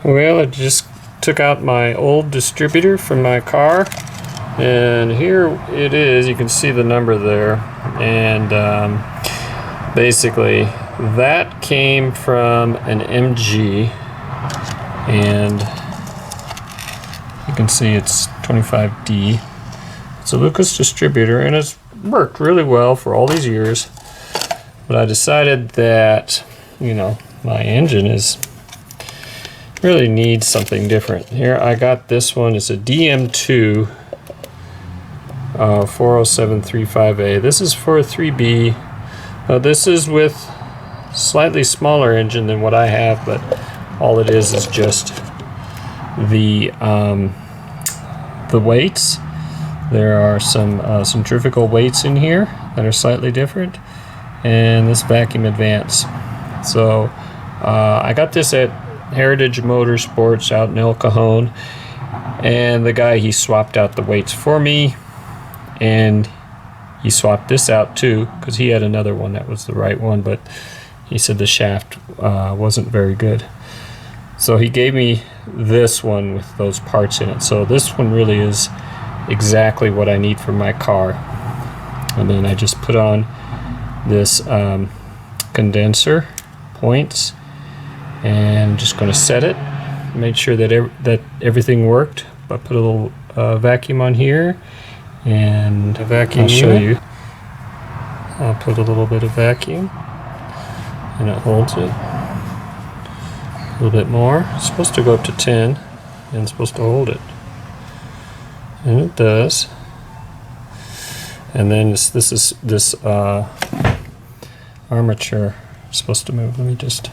Well, I just took out my old distributor from my car, and here it is. You can see the number there, and basically that came from an MG, and you can see it's 25D. It's a Lucas distributor, and it's worked really well for all these years, but I decided that, you know, my engine really needs something different. Here I got this one. It's a DM2 40735A. This is for a 3B. This is with slightly smaller engine than what I have, but all it is just the weights. There are some centrifugal weights in here that are slightly different, and this vacuum advance. So I got this at Heritage Motorsports out in El Cajon, and the guy, he swapped out the weights for me, and he swapped this out too, because he had another one that was the right one, but he said the shaft wasn't very good. So he gave me this one with those parts in it. So this one really is exactly what I need for my car. And then I just put on this condenser points, and I'm just going to set it, make sure that that everything worked. I put a little vacuum on here, and a vacuum. I'll show you. I'll put a little bit of vacuum, and it holds it. A little bit more. It's supposed to go up to 10, and it's supposed to hold it, and it does. And then this armature is supposed to move. Let me just.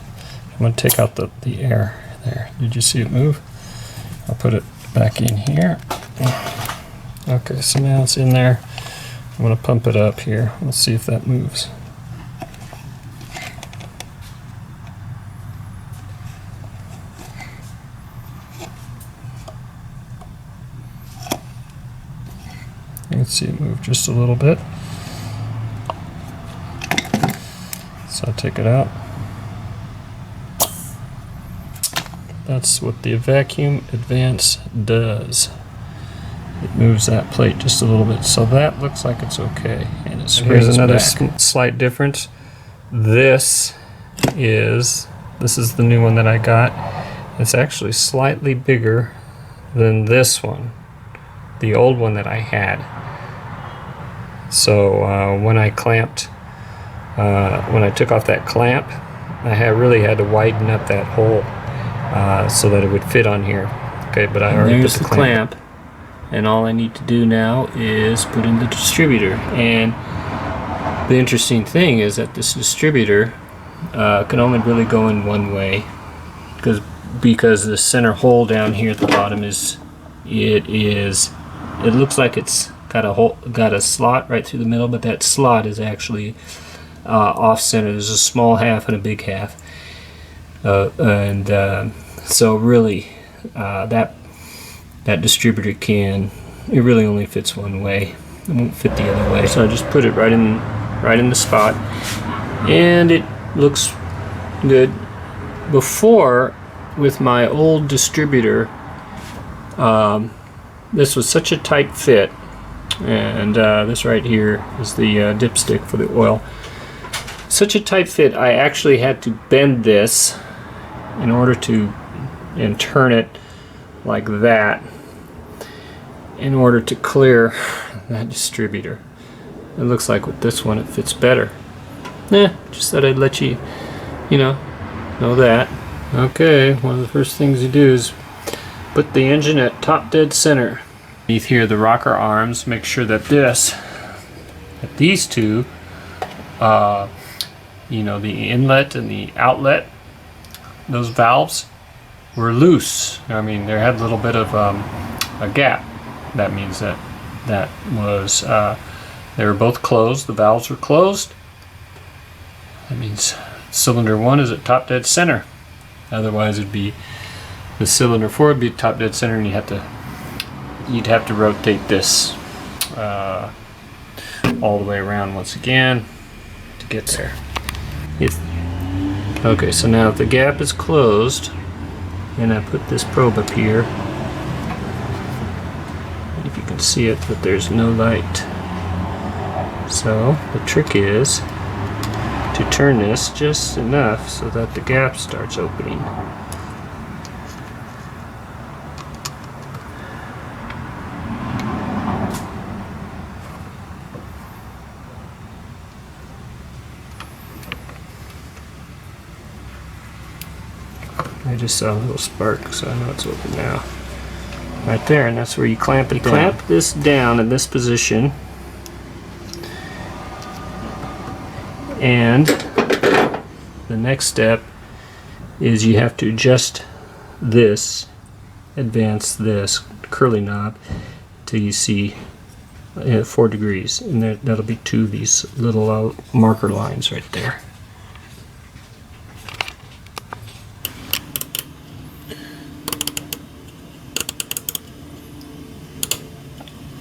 I'm going to take out the air there. Did you see it move? I'll put it back in here. Okay, so now it's in there. I'm going to pump it up here. Let's see if that moves. You can see it move just a little bit. So I'll take it out. That's what the vacuum advance does. It moves that plate just a little bit, so that looks like it's okay. And it springs. Here's another slight difference. This is the new one that I got. It's actually slightly bigger than this one, the old one that I had. So when I clamped, when I took off that clamp, I really had to widen up that hole so that it would fit on here. Okay, but I already put the clamp. And all I need to do now is put in the distributor. And the interesting thing is that this distributor can only really go in one way, because the center hole down here at the bottom it looks like it's got a slot right through the middle, but that slot is actually off center. There's a small half and a big half, so really that distributor it really only fits one way. It won't fit the other way. So I just put it right in the spot, and it looks good. Before, with my old distributor, this was such a tight fit, and this right here is the dipstick for the oil. Such a tight fit, I actually had to bend this in order and turn it like that in order to clear that distributor. It looks like with this one it fits better. Just thought I'd let you know that. Okay, one of the first things you do is put the engine at top dead center. Beneath here, the rocker arms, make sure that these two, the inlet and the outlet, those valves were loose. I mean, they had a little bit of a gap. That means that was they were both closed. The valves were closed. That means cylinder 1 is at top dead center. Otherwise, it'd be the cylinder 4 would be top dead center, and you'd have to rotate this all the way around once again to get there. Okay, so now if the gap is closed, and I put this probe up here. If you can see it, but there's no light. So the trick is to turn this just enough so that the gap starts opening. I just saw a little spark, so I know it's open now. Right there, and that's where you clamp it down. Clamp this down in this position, and the next step is you have to adjust this, advance this curly knob till you see 4 degrees, and that'll be 2 of these little marker lines right there.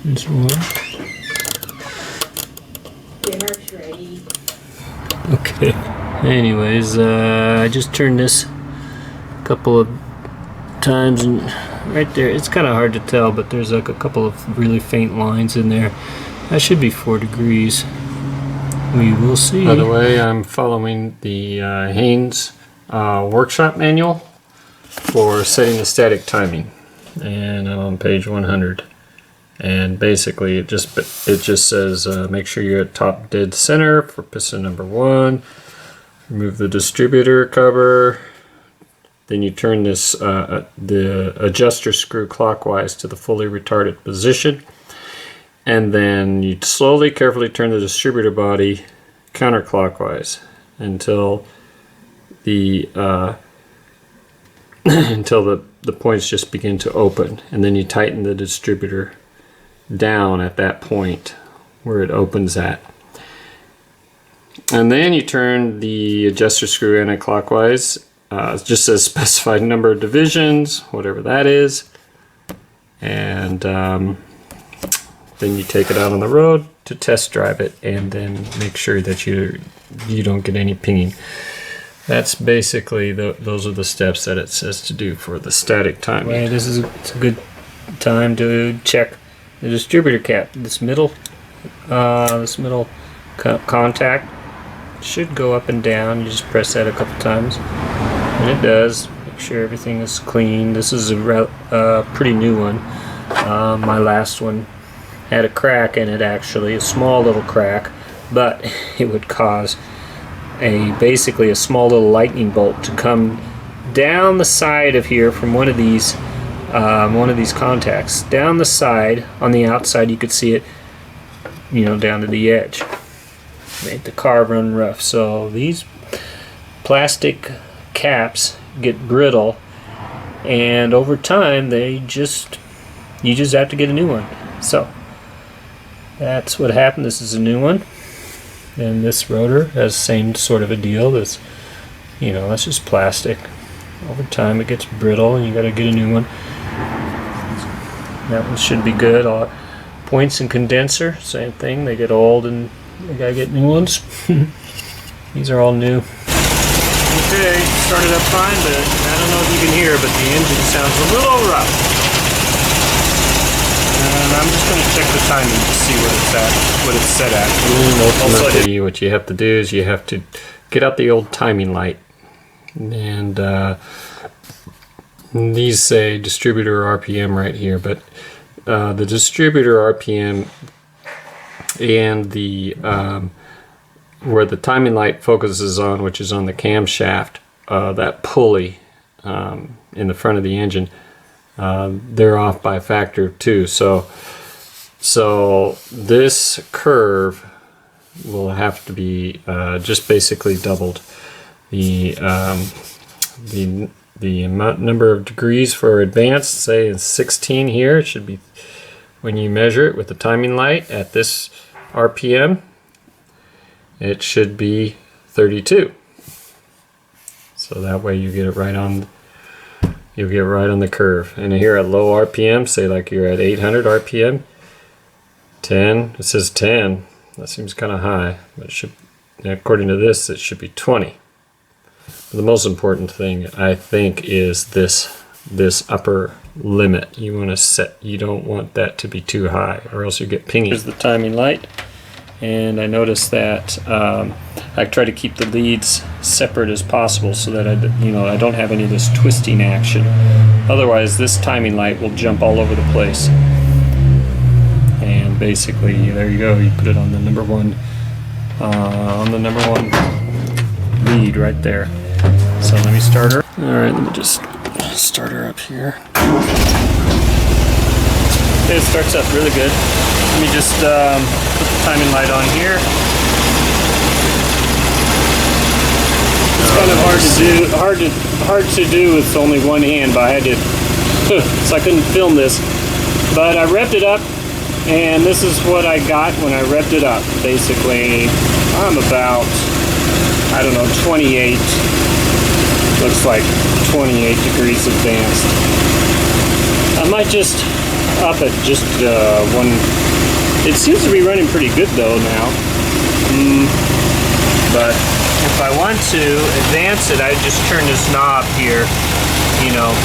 There's one. Dinner's ready. Okay. Anyways, I just turned this a couple of times, and right there, it's kind of hard to tell, but there's like a couple of really faint lines in there. That should be 4 degrees. We will see. By the way, I'm following the Haynes workshop manual for setting the static timing, and I'm on page 100. And basically it just says make sure you're at top dead center for piston number 1. Remove the distributor cover. Then you turn this the adjuster screw clockwise to the fully retarded position. And then you slowly, carefully turn the distributor body counterclockwise until the until the points just begin to open. And then you tighten the distributor down at that point where it opens at, and then you turn the adjuster screw anti-clockwise. It just says specified number of divisions, whatever that is, and then you take it out on the road to test drive it, and then make sure that you don't get any pinging. That's basically those are the steps that it says to do for the static timing. Well, it's a good time to check the distributor cap. This middle contact should go up and down. You just press that a couple times, and it does. Make sure everything is clean. This is a pretty new one. My last one had a crack in it, actually, a small little crack, but it would cause basically a small little lightning bolt to come down the side of here from one of these contacts. Down the side, on the outside, you could see it, down to the edge. Made the car run rough. So these plastic caps get brittle, and over time you just have to get a new one. So that's what happened. This is a new one, and this rotor has the same sort of a deal. That's just plastic. Over time it gets brittle, and you got to get a new one. That one should be good. Points and condenser, same thing. They get old and they gotta get new ones. These are all new. Okay, started up fine, but I don't know if you can hear, but the engine sounds a little rough. And I'm just gonna check the timing to see what it's set at. Ultimately, what you have to do is you have to get out the old timing light, and these say distributor RPM right here, but the distributor RPM and the where the timing light focuses on, which is on the camshaft, that pulley in the front of the engine, they're off by a factor of 2. So this curve will have to be just basically doubled. The number of degrees for advanced, say, is 16 here. It should be, when you measure it with the timing light at this RPM, it should be 32. So that way you get it right on. You'll get right on the curve. And here at low RPM, say like you're at 800 RPM, 10. It says 10. That seems kind of high, but it should, according to this, it should be 20. The most important thing, I think, is this this upper limit. You want to set, you don't want that to be too high or else you get pinging. Here's the timing light, and I noticed that I try to keep the leads separate as possible so that I don't have any of this twisting action. Otherwise this timing light will jump all over the place. And basically there you go, you put it on the number one lead right there. So let me start her. Alright, let me just start her up here. Okay, it starts up really good. Let me just put the timing light on here. It's kind of hard to do with only one hand, but I had to, so I couldn't film this. But I revved it up, and this is what I got when I revved it up. Basically, I'm about, I don't know, 28. Looks like 28 degrees advanced. I might just up it just one. It seems to be running pretty good though now. But if I want to advance it, I just turn this knob here, you know,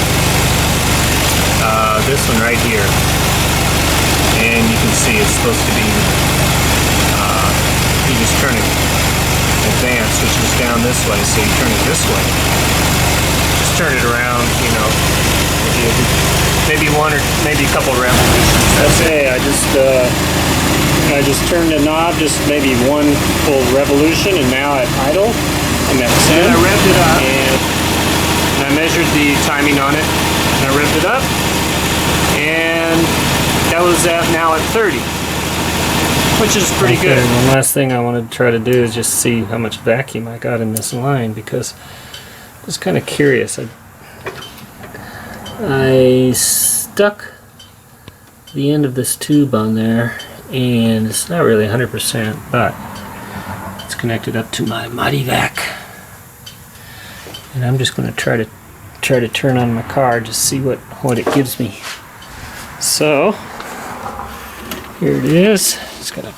this one right here. And you can see it's supposed to be, you just turn it advance, which is down this way, so you turn it this way. Just turn it around, you know, maybe one or maybe a couple revolutions. Okay, I just turned the knob just maybe one full revolution, and now at idle, I'm at 10. And I revved it up, and I measured the timing on it, and I revved it up, and that was now at 30. Which is pretty good. One last thing I wanted to try to do is just see how much vacuum I got in this line, because I was kind of curious. I stuck the end of this tube on there, and it's not really 100%, but it's connected up to my Mighty Vac. And I'm just going to try to turn on my car, just see what it gives me. So here it is. It's got a, and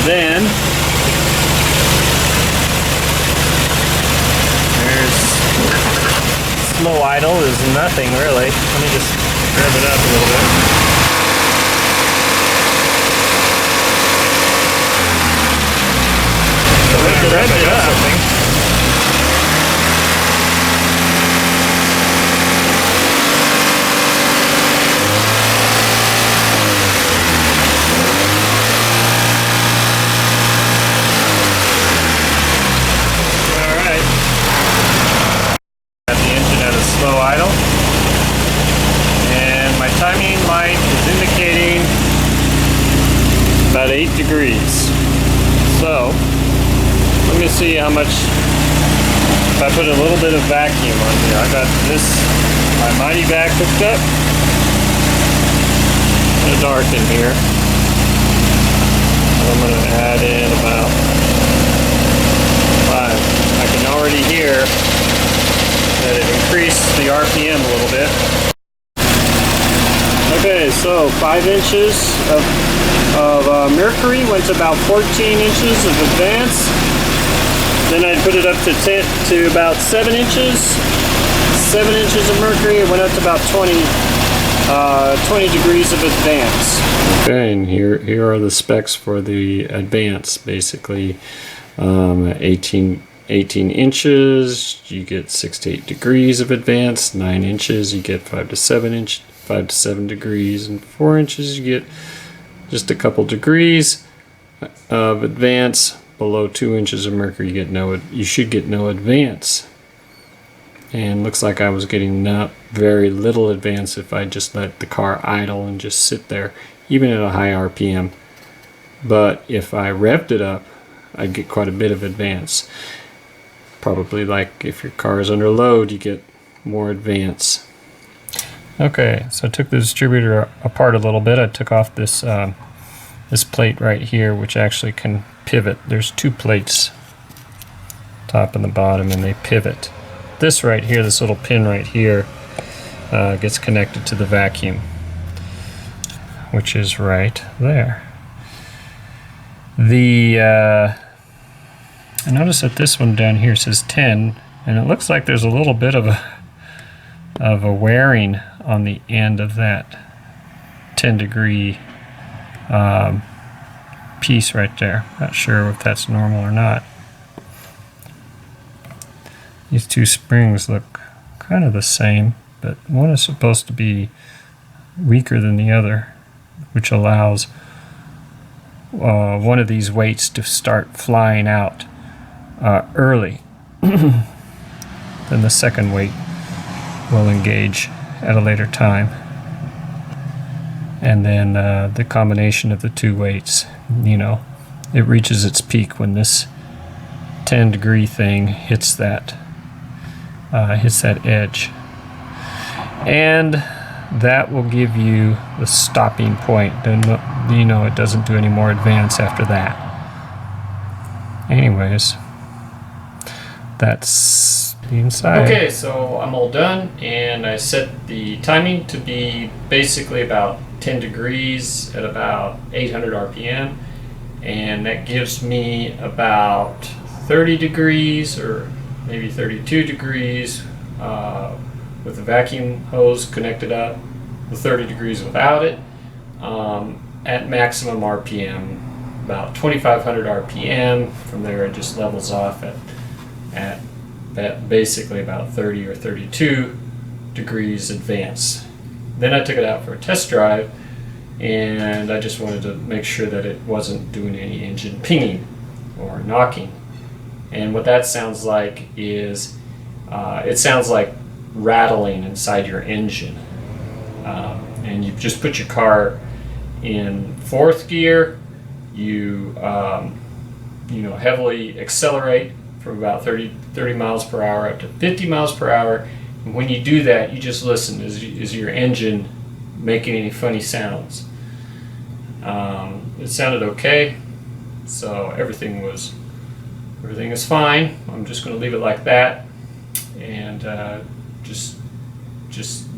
then there's slow idle is nothing really. Let me just rev it up a little bit. So when I rev it up, idle, and my timing light is indicating about 8 degrees. So let me see how much, if I put a little bit of vacuum on here. I got this, my Mighty Vac hooked up. Kind of dark in here. I'm going to add in about 5. I can already hear that it increased the RPM a little bit. Okay, so 5 inches of mercury went to about 14 inches of advance. Then I put it up to about 7 inches. 7 inches of mercury, it went up to about 20 degrees of advance. Okay, and here are the specs for the advance. Basically, 18 inches, you get 6 to 8 degrees of advance. 9 inches, you get 5 to 7 degrees, and 4 inches, you get just a couple degrees of advance. Below 2 inches of mercury, you should get no advance. And looks like I was getting not very little advance if I just let the car idle and just sit there, even at a high RPM. But if I revved it up, I'd get quite a bit of advance. Probably like if your car is under load, you get more advance. Okay, so I took the distributor apart a little bit. I took off this this plate right here, which actually can pivot. There's 2 plates, top and the bottom, and they pivot. This right here, this little pin right here, gets connected to the vacuum, which is right there. I notice that this one down here says 10, And it looks like there's a little bit of a wearing on the end of that 10-degree piece right there. Not sure if that's normal or not. These two springs look kind of the same, but one is supposed to be weaker than the other, which allows one of these weights to start flying out early. Then the second weight will engage at a later time. And then the combination of the two weights, you know, it reaches its peak when this 10-degree thing hits that edge. And that will give you the stopping point. Then, you know, it doesn't do any more advance after that. Anyways, that's the inside. Okay, so I'm all done, and I set the timing to be basically about 10 degrees at about 800 RPM, and that gives me about 30 degrees or maybe 32 degrees with the vacuum hose connected up, the 30 degrees without it, at maximum RPM, about 2500 RPM. From there it just levels off at basically about 30 or 32 degrees advance. Then I took it out for a test drive, and I just wanted to make sure that it wasn't doing any engine pinging or knocking. And what that sounds like is it sounds like rattling inside your engine. And you just put your car in fourth gear, you heavily accelerate from about 30 miles per hour up to 50 miles per hour. And when you do that, you just listen. Is your engine making any funny sounds? It sounded okay, so everything is fine. I'm just going to leave it like that, and just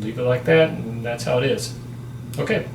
leave it like that, and that's how it is. Okay.